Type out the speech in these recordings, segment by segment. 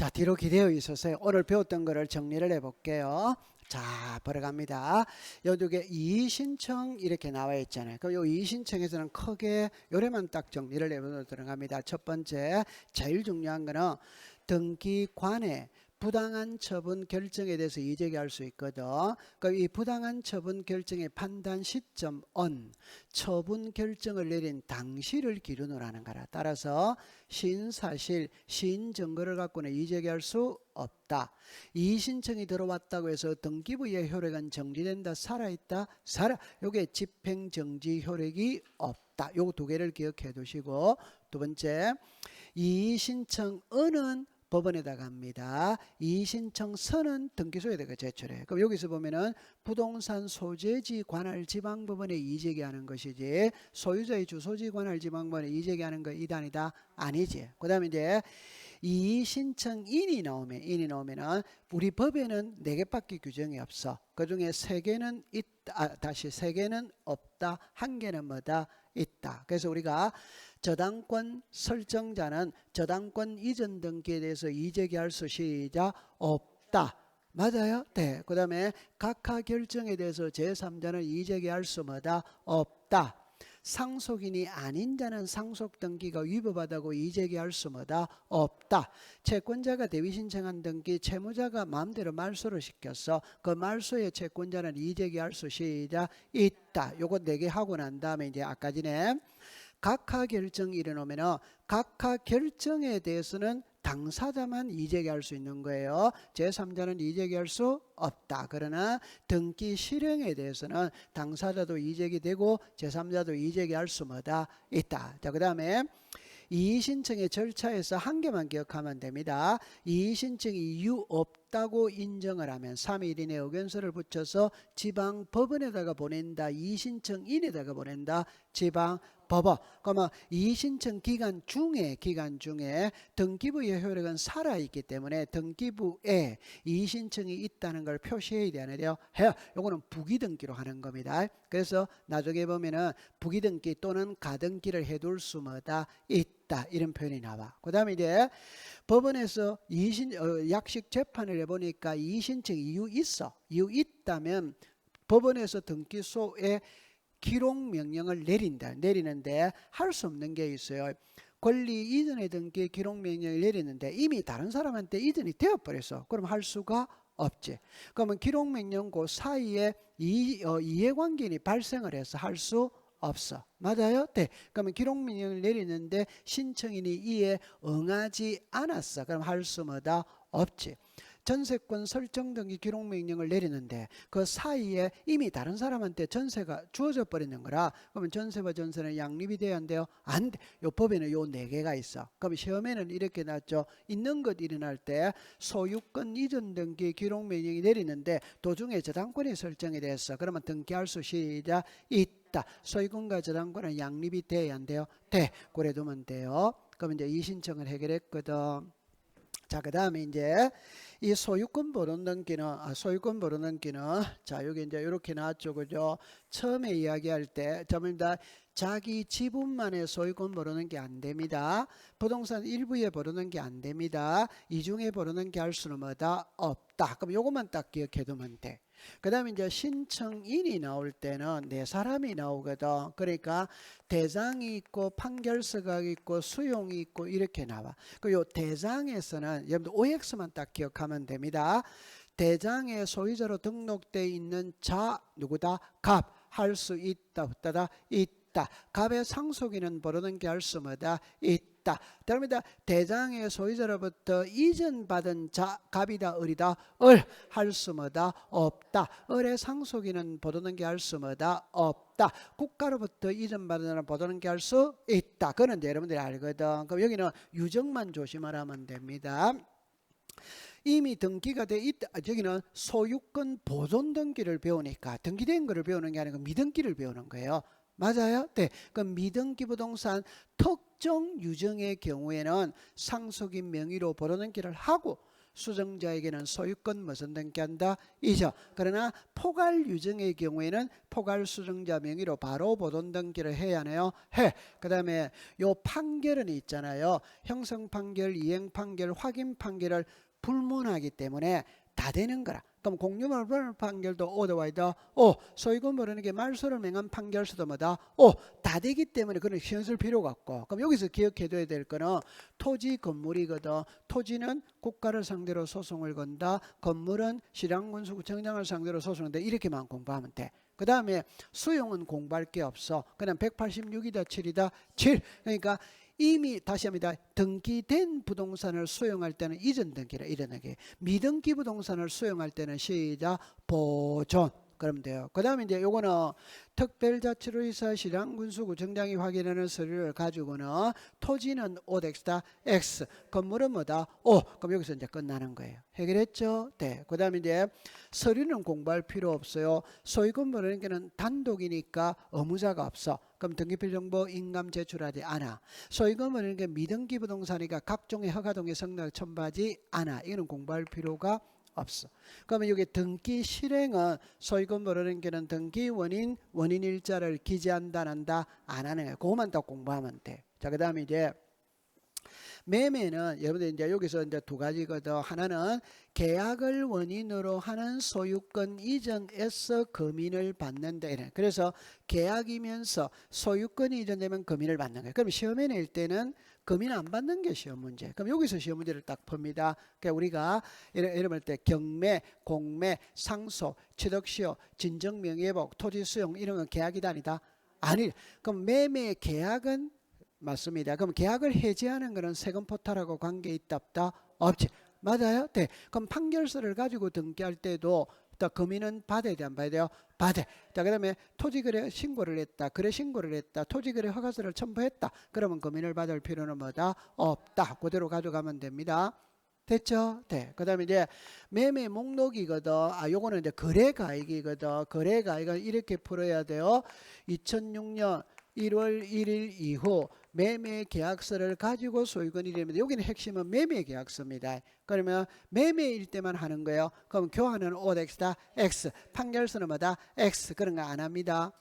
자, 뒤로 기대어 있어서요. 오늘 배웠던 거를 정리를 해볼게요. 자, 벌어갑니다. 여기에 이의신청 이렇게 나와 있잖아요. 그럼 요 이의신청에서는 크게 요래만 딱 정리를 해보도록 들어갑니다. 첫 번째, 제일 중요한 거는 등기관에 부당한 처분 결정에 대해서 이의제기할 수 있거든. 그럼 이 부당한 처분 결정의 판단 시점은 처분 결정을 내린 당시를 기준으로 하는 거라. 따라서 신사실, 신증거를 갖고는 이의제기할 수 없다. 이의신청이 들어왔다고 해서 등기부의 효력은 정지된다, 살아있다, 요게 집행정지 효력이 없다. 요 두 개를 기억해 두시고, 두 번째, 이의신청은은 법원에다가 합니다. 이의신청서는 등기소에다가 제출해. 그럼 여기서 보면은 부동산 소재지 관할 지방법원에 이의제기하는 것이지 소유자의 주소지 관할 지방법원에 이의제기하는 거 이단이다? 아니지. 그 다음에 이제 이의신청인이 나오면은 우리 법에는 4개밖에 규정이 없어. 그 중에 3개는 있다, 다시 3개는 없다, 1개는 뭐다? 있다. 그래서 우리가 저당권 설정자는 저당권 이전 등기에 대해서 이의제기할 수 시작 없다. 맞아요? 네. 그 다음에 각하 결정에 대해서 제3자는 이의제기할 수 뭐다? 없다. 상속인이 아닌 자는 상속 등기가 위법하다고 이의제기할 수 뭐다? 없다. 채권자가 대위 신청한 등기 채무자가 마음대로 말소를 시켰어. 그 말소의 채권자는 이의제기할 수 시작 있다. 요거 4개 하고 난 다음에 이제 아까 전에 각하 결정이 일어나면은 각하 결정에 대해서는 당사자만 이의제기할 수 있는 거예요. 제3자는 이의제기할 수 없다. 그러나 등기 실행에 대해서는 당사자도 이의제기되고 제3자도 이의제기할 수 뭐다? 있다. 자, 그 다음에 이의신청의 절차에서 1개만 기억하면 됩니다. 이의신청이 이유 없다고 인정을 하면 3일 이내 의견서를 붙여서 지방법원에다가 보낸다. 이의신청인에다가 보낸다. 지방법원. 그러면 이의신청 기간 중에 등기부의 효력은 살아있기 때문에 등기부에 이의신청이 있다는 걸 표시해야 되는데요. 해요. 요거는 부기등기로 하는 겁니다. 그래서 나중에 보면은 부기등기 또는 가등기를 해둘 수 뭐다? 있다. 이런 표현이 나와. 그 다음에 이제 법원에서 약식 재판을 해보니까 이의신청 이유 있어. 이유 있다면 법원에서 등기소에 기록 명령을 내리는데 할 수 없는 게 있어요. 권리 이전의 등기 기록 명령을 내리는데 이미 다른 사람한테 이전이 되어버렸어. 그럼 할 수가 없지. 그러면 기록 명령 그 사이에 이해관계인이 발생을 해서 할 수 없어. 맞아요? 네. 그러면 기록 명령을 내리는데 신청인이 이에 응하지 않았어. 그럼 할 수 뭐다? 없지. 전세권 설정 등기 기록 명령을 내리는데 그 사이에 이미 다른 사람한테 전세가 주어져 버리는 거라. 그러면 전세와 전세는 양립이 돼야 한대요? 안 돼. 요 법에는 요 4개가 있어. 그럼 시험에는 이렇게 나왔죠. 있는 것 일어날 때 소유권 이전 등기 기록 명령이 내리는데 도중에 저당권이 설정이 됐어. 그러면 등기할 수 시작 있다. 소유권과 저당권은 양립이 돼야 한대요? 돼. 그래 두면 돼요. 그럼 이제 이 신청을 해결했거든. 자, 그 다음에 이제 이 소유권 보존 등기는 자, 여기 이제 이렇게 나왔죠. 그죠? 처음에 이야기할 때 전부 다 자기 지분만의 소유권 보존는 게 안 됩니다. 부동산 일부에 보존는 게 안 됩니다. 이중에 보존는 게 할 수는 뭐다? 없다. 그럼 요것만 딱 기억해 두면 돼. 그 다음에 이제 신청인이 나올 때는 4사람이 나오거든. 그러니까 대장이 있고 판결서가 있고 수용이 있고 이렇게 나와. 그 대장에서는 여러분들 OX만 딱 기억하면 됩니다. 대장의 소유자로 등록되어 있는 자 누구다? 갑. 할 수 있다 없다다? 있다. 갑의 상속인은 보르는 게 할 수 뭐다? 있다. 다릅니다. 대장의 소유자로부터 이전받은 자 갑이다 을이다? 을. 할 수 뭐다? 없다. 을의 상속인은 보르는 게 할 수 뭐다? 없다. 국가로부터 이전받은 자는 보르는 게 할 수 있다. 그거는 이제 여러분들이 알거든. 그럼 여기는 유정만 조심을 하면 됩니다. 이미 등기가 돼 있다. 저기는 소유권 보존 등기를 배우니까 등기된 거를 배우는 게 아니고 미등기를 배우는 거예요. 맞아요? 네. 그럼 미등기 부동산 특정 유정의 경우에는 상속인 명의로 보존 등기를 하고 수정자에게는 소유권 무슨 등기한다? 이전. 그러나 포괄 유증의 경우에는 포괄 수정자 명의로 바로 보존 등기를 해야 하네요. 해. 그 다음에 요 판결은 있잖아요. 형성 판결, 이행 판결, 확인 판결을 불문하기 때문에 다 되는 거라. 그럼 공유물 판결도 오더와이더 소유권 모르는 게 말소를 명한 판결서도 뭐다? 다 되기 때문에 그런 신경 쓸 필요가 없고. 그럼 여기서 기억해둬야 될 거는 토지 건물이거든. 토지는 국가를 상대로 소송을 건다. 건물은 시장군수구청장을 상대로 소송을 건다. 이렇게만 공부하면 돼. 그 다음에 수용은 공부할 게 없어. 그냥 186이다 7이다 7. 그러니까 이미 다시 합니다. 등기된 부동산을 수용할 때는 이전 등기라 이런 얘기. 미등기 부동산을 수용할 때는 시작 보존. 그러면 돼요. 그 다음에 이제 요거는 특별자치로이사 시장군수구청장이 확인하는 서류를 가지고는 토지는 OX다 X, 건물은 뭐다 O. 그럼 여기서 이제 끝나는 거예요. 해결했죠? 네. 그 다음에 이제 서류는 공부할 필요 없어요. 소유권 모르는 게는 단독이니까 의무자가 없어. 그럼 등기필 정보 인감 제출하지 않아. 소유권 모르는 게 미등기 부동산이니까 각종의 허가동의 성락을 첨부하지 않아. 이거는 공부할 필요가 없어. 그러면 여기 등기 실행은 소유권 모르는 게는 등기 원인 일자를 기재한다 안 한다 안 하는 거예요. 그것만 딱 공부하면 돼. 자, 그다음에 이제 매매는 여러분들 이제 여기서 이제 두 가지거든. 하나는 계약을 원인으로 하는 소유권 이전에서 금인을 받는다. 그래서 계약이면서 소유권이 이전되면 금인을 받는 거예요. 그럼 시험에 낼 때는 금인 안 받는 게 시험 문제. 그럼 여기서 시험 문제를 딱 풉니다. 그러니까 우리가 이럴 때 경매, 공매, 상소, 취득시효, 진정명예회복, 토지 수용 이런 건 계약이다 아니다? 아니. 그럼 매매 계약은 맞습니다. 그럼 계약을 해지하는 것은 세금 포탈하고 관계 있다 없다? 없지. 맞아요? 네. 그럼 판결서를 가지고 등기할 때도 또 금인은 받아야 돼, 안 받아야 돼요? 받아. 자, 그다음에 토지거래 신고를 했다, 거래 신고를 했다, 토지거래 허가서를 첨부했다. 그러면 금인을 받을 필요는 뭐다? 없다. 그대로 가져가면 됩니다. 됐죠? 네. 그다음에 이제 매매 목록이거든. 요거는 이제 거래가액이거든. 거래가액은 이렇게 풀어야 돼요. 2006년 1월 1일 이후 매매 계약서를 가지고 소유권이 됩니다. 여기는 핵심은 매매 계약서입니다. 그러면 매매일 때만 하는 거예요. 그럼 교환은 OX다 X, 판결서는 뭐다? X. 그런 거 안 합니다.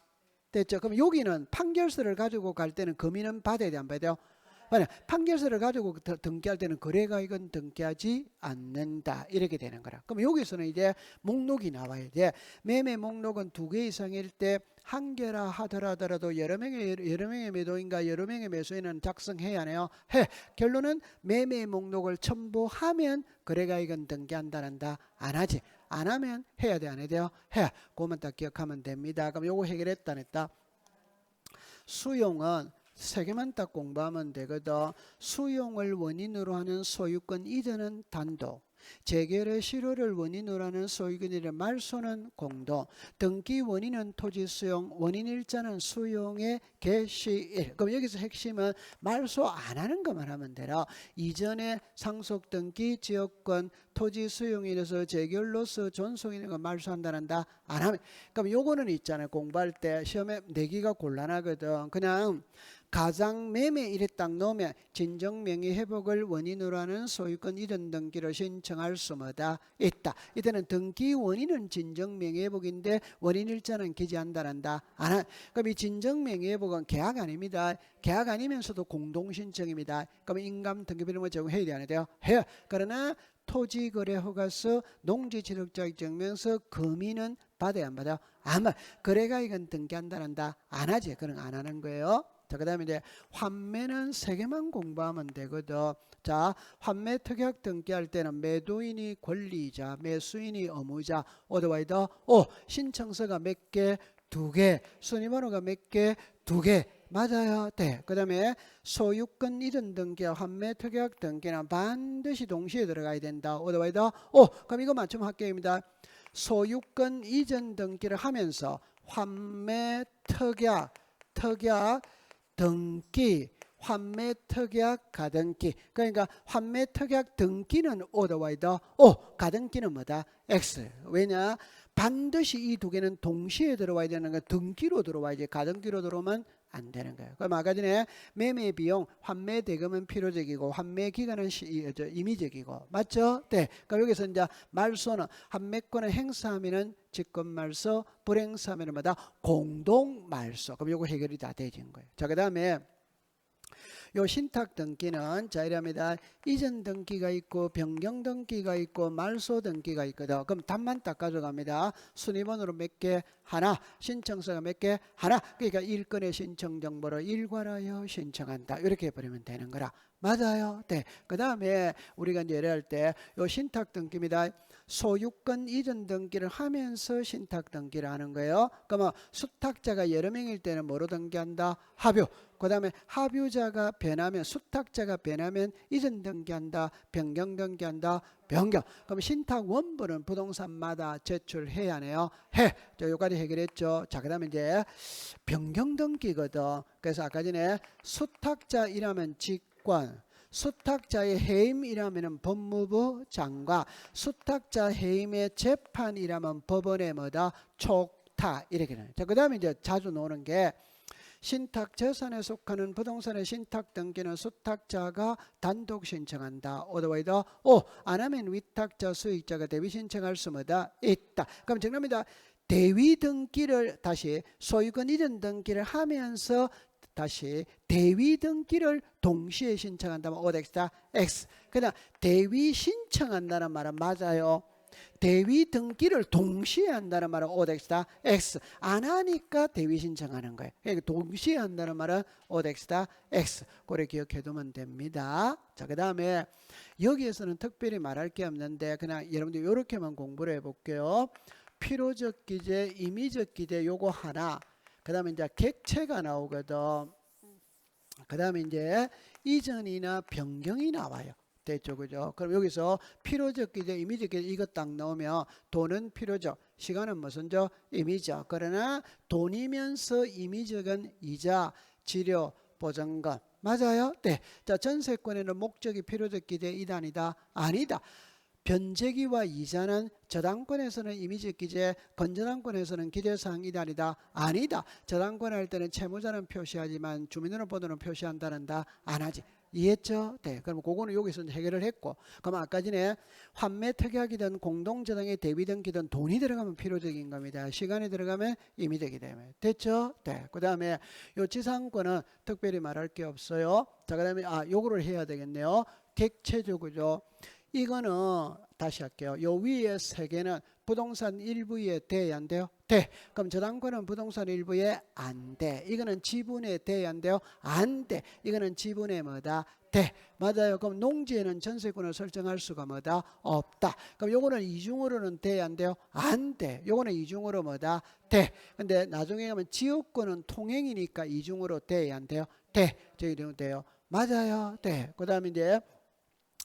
됐죠? 그럼 여기는 판결서를 가지고 갈 때는 금인은 받아야 돼, 안 받아요? 판결서를 가지고 등기할 때는 거래가액은 등기하지 않는다. 이렇게 되는 거라. 그럼 여기서는 이제 목록이 나와야 돼. 매매 목록은 2개 이상일 때 한 개라 하더라도 여러 명의 매도인과 여러 명의 매수인은 작성해야 하네요. 해. 결론은 매매 목록을 첨부하면 거래가액은 등기한다는다. 안 하지. 안 하면 해야 돼, 안 해야 돼요? 해. 그것만 딱 기억하면 됩니다. 그럼 요거 해결했다 안 했다? 수용은 세 개만 딱 공부하면 되거든. 수용을 원인으로 하는 소유권 이전은 단독, 재결의 실효를 원인으로 하는 소유권의 말소는 공동, 등기 원인은 토지 수용, 원인 일자는 수용의 개시일. 그럼 여기서 핵심은 말소 안 하는 것만 하면 되라. 이전에 상속 등기, 지역권, 토지 수용에 대해서 재결로서 존속이는 거 말소한다는다 안 하면. 그럼 요거는 있잖아요. 공부할 때 시험에 내기가 곤란하거든. 그냥 가장 매매 이래 딱 넣으면 진정명의 회복을 원인으로 하는 소유권 이전 등기를 신청할 수마다 있다. 이때는 등기 원인은 진정명의 회복인데 원인 일자는 기재한다란다. 안 한. 그럼 이 진정명의 회복은 계약 아닙니다. 계약 아니면서도 공동신청입니다. 그럼 인감 등기비를 제공해야 돼, 안 해야 돼요? 해요. 그러나 토지거래허가서, 농지취득자격증명서, 금인은 받아야 안 받아요? 안 받아. 거래가액은 등기한다란다. 안 하지. 그런 거 안 하는 거예요. 자, 그 다음에 이제 환매는 세 개만 공부하면 되거든. 자, 환매 특약 등기할 때는 매도인이 권리자, 매수인이 의무자, 오더와이더, 신청서가 몇 개? 2개. 순위번호가 몇 개? 2개. 맞아요. 네. 그 다음에 소유권 이전 등기와 환매 특약 등기는 반드시 동시에 들어가야 된다. 오더와이더, 그럼 이거 맞춤 합격입니다. 소유권 이전 등기를 하면서 환매 특약 등기, 환매 특약 가등기. 그러니까 환매 특약 등기는 오더와이더, 가등기는 뭐다? X. 왜냐? 반드시 이 두 개는 동시에 들어와야 되는 거. 등기로 들어와야지. 가등기로 들어오면 안 되는 거예요. 그럼 아까 전에 매매 비용, 환매 대금은 필요적이고 환매 기간은 임의적이고 맞죠? 네. 그럼 여기서 이제 말소는 환매권을 행사하면은 직권 말소, 불행사하면은 뭐다? 공동 말소. 그럼 요거 해결이 다 되진 거예요. 자, 그다음에 요 신탁 등기는 자 이랍니다. 이전 등기가 있고 변경 등기가 있고 말소 등기가 있거든. 그럼 답만 딱 가져갑니다. 순위번호로 몇 개? 하나. 신청서가 몇 개? 하나. 그러니까 일건의 신청 정보를 일괄하여 신청한다. 이렇게 해버리면 되는 거라. 맞아요. 네. 그 다음에 우리가 이제 예를 때 요 신탁 등기입니다. 소유권 이전 등기를 하면서 신탁 등기를 하는 거예요. 그러면 수탁자가 여러 명일 때는 뭐로 등기한다? 합유. 그 다음에 합유자가 변하면 수탁자가 변하면 이전 등기한다. 변경 등기한다. 변경. 그럼 신탁 원본은 부동산마다 제출해야 하네요. 해. 자, 여기까지 해결했죠. 자, 그 다음에 이제 변경 등기거든. 그래서 아까 전에 수탁자이라면 직권, 수탁자의 해임이라면 법무부 장관, 수탁자 해임의 재판이라면 법원의 뭐다? 촉탁. 이렇게 되는. 자, 그 다음에 이제 자주 나오는 게 신탁 재산에 속하는 부동산의 신탁 등기는 수탁자가 단독 신청한다. 어더와이더 안 하면 위탁자 수익자가 대위 신청할 수 뭐다? 있다. 그럼 정답입니다. 대위 등기를 다시 소유권 이전 등기를 하면서 다시 대위 등기를 동시에 신청한다면 오덱스다 X. 그냥 대위 신청한다는 말은 맞아요. 대위 등기를 동시에 한다는 말은 오덱스다 X. 안 하니까 대위 신청하는 거예요. 그러니까 동시에 한다는 말은 오덱스다 X. 그래 기억해두면 됩니다. 자, 그 다음에 여기에서는 특별히 말할 게 없는데 그냥 여러분들 이렇게만 공부를 해볼게요. 필요적 기재, 임의적 기재 요거 하나. 그 다음에 이제 객체가 나오거든. 그 다음에 이제 이전이나 변경이 나와요. 됐죠, 그죠? 그럼 여기서 필요적 기재, 임의적 기재 이거 딱 나오면 돈은 필요적, 시간은 무슨적? 임의적. 그러나 돈이면서 임의적은 이자, 지료, 보증금. 맞아요? 네. 자, 전세권에는 목적이 필요적 기재 이단이다? 아니다. 변제기와 이자는 저당권에서는 임의적 기재, 건저당권에서는 기재사항 이단이다? 아니다. 저당권 할 때는 채무자는 표시하지만 주민등록번호는 표시한다는다? 안 하지. 이해했죠? 네. 그럼 그거는 여기서 해결을 했고, 그럼 아까 전에 환매 특약이든 공동저당의 대비등기든 돈이 들어가면 필요적인 겁니다. 시간이 들어가면 임의적이 되면 됐죠? 네. 그 다음에 요 지상권은 특별히 말할 게 없어요. 자, 그 다음에 요거를 해야 되겠네요. 객체적이죠. 이거는 다시 할게요. 요 위에 세 개는 부동산 일부에 돼, 안 돼요? 돼. 그럼 저당권은 부동산 일부에 안 돼. 이거는 지분에 돼, 안 돼요? 안 돼. 이거는 지분에 뭐다? 돼. 맞아요. 그럼 농지에는 전세권을 설정할 수가 뭐다? 없다. 그럼 요거는 이중으로는 돼, 안 돼요? 안 돼. 요거는 이중으로 뭐다? 돼. 근데 나중에 가면 지역권은 통행이니까 이중으로 돼, 안 돼요? 돼. 저기 돼요. 맞아요. 돼. 그 다음에 이제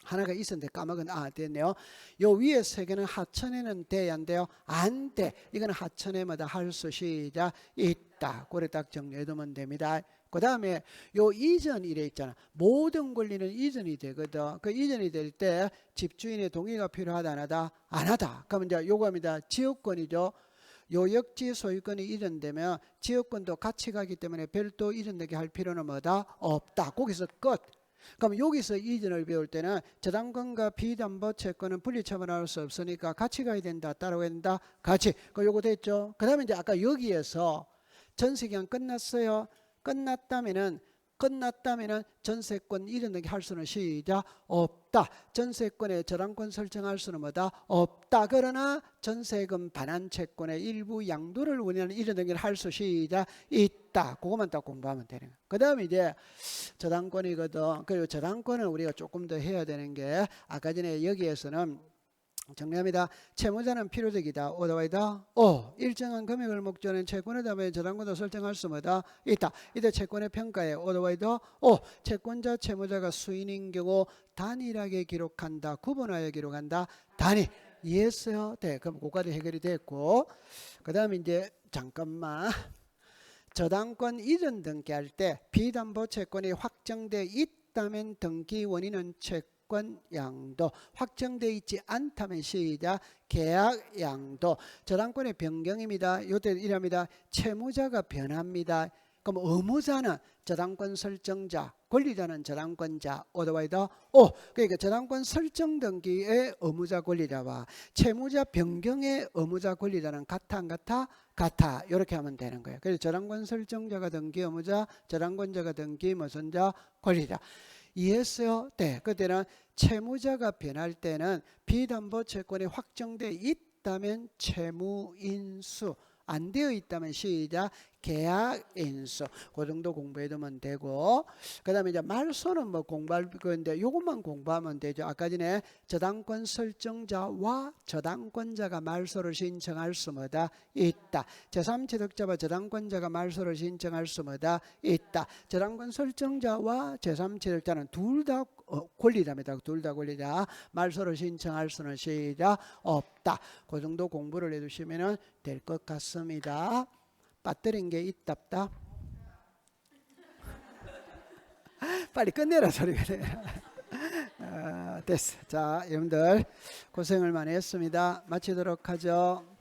하나가 있었는데 까먹은 됐네요. 요 위에 세 개는 하천에는 돼, 안 돼요? 안 돼. 이거는 하천에마다 할 수 시작 있다. 그래 딱 정리해두면 됩니다. 그 다음에 요 이전 이래 있잖아. 모든 권리는 이전이 되거든. 그 이전이 될 때 집주인의 동의가 필요하다 안 하다? 안 하다. 그러면 이제 요겁니다. 지역권이죠. 요역지 소유권이 이전되면 지역권도 같이 가기 때문에 별도 이전되게 할 필요는 뭐다? 없다. 거기서 끝. 그럼 여기서 이전을 배울 때는 저당권과 비담보 채권은 분리처분할 수 없으니까 같이 가야 된다, 따라가야 된다, 같이. 그 요거 됐죠? 그 다음에 이제 아까 여기에서 전세기간 끝났어요. 끝났다면은 전세권 이전되게 할 수는 시작 없다. 전세권에 저당권 설정할 수는 뭐다? 없다. 그러나 전세금 반환 채권의 일부 양도를 원하는 이전되기를 할 수 시작 있다. 그것만 딱 공부하면 되는 거예요. 그 다음에 이제 저당권이거든. 그리고 저당권은 우리가 조금 더 해야 되는 게 아까 전에 여기에서는 정리합니다. 채무자는 필요적이다. 오다와이다. 일정한 금액을 목적으로 채권에 대한 저당권도 설정할 수 뭐다? 있다. 이때 채권의 평가에 오다와이다. 채권자 채무자가 수인인 경우 단일하게 기록한다. 구분하여 기록한다. 단일. 이해했어요? 네. 그럼 그거까지 해결이 됐고, 그 다음에 이제 잠깐만. 저당권 이전 등기할 때 비담보 채권이 확정돼 있다면 등기 원인은 채권 양도, 확정되어 있지 않다면 시작 계약 양도. 저당권의 변경입니다. 요때 이랍니다. 채무자가 변합니다. 그럼 의무자는 저당권 설정자, 권리자는 저당권자, 오더와이더 그러니까 저당권 설정 등기의 의무자 권리자와 채무자 변경의 의무자 권리자는 같아 안 같아? 같아. 이렇게 하면 되는 거예요. 그래서 저당권 설정자가 등기 의무자, 저당권자가 등기 무슨 자? 권리자. 이해했어요? 네. 그때는 채무자가 변할 때는 비담보채권이 확정돼 있다면 채무인수, 안 되어 있다면 시작 계약인수. 그 정도 공부해두면 되고, 그 다음에 이제 말소는 뭐 공부할 건데 요것만 공부하면 되죠. 아까 전에 저당권 설정자와 저당권자가 말소를 신청할 수 뭐다? 있다. 제3취득자와 저당권자가 말소를 신청할 수 뭐다? 있다. 저당권 설정자와 제3취득자는 둘 다 권리자입니다. 둘 다 권리자. 말소를 신청할 수는 시작 없다. 그 정도 공부를 해두시면 될 것 같습니다. 빠뜨린 게 있답다. 빨리 끝내라 소리가 돼. 됐어. 자, 여러분들 고생을 많이 했습니다. 마치도록 하죠.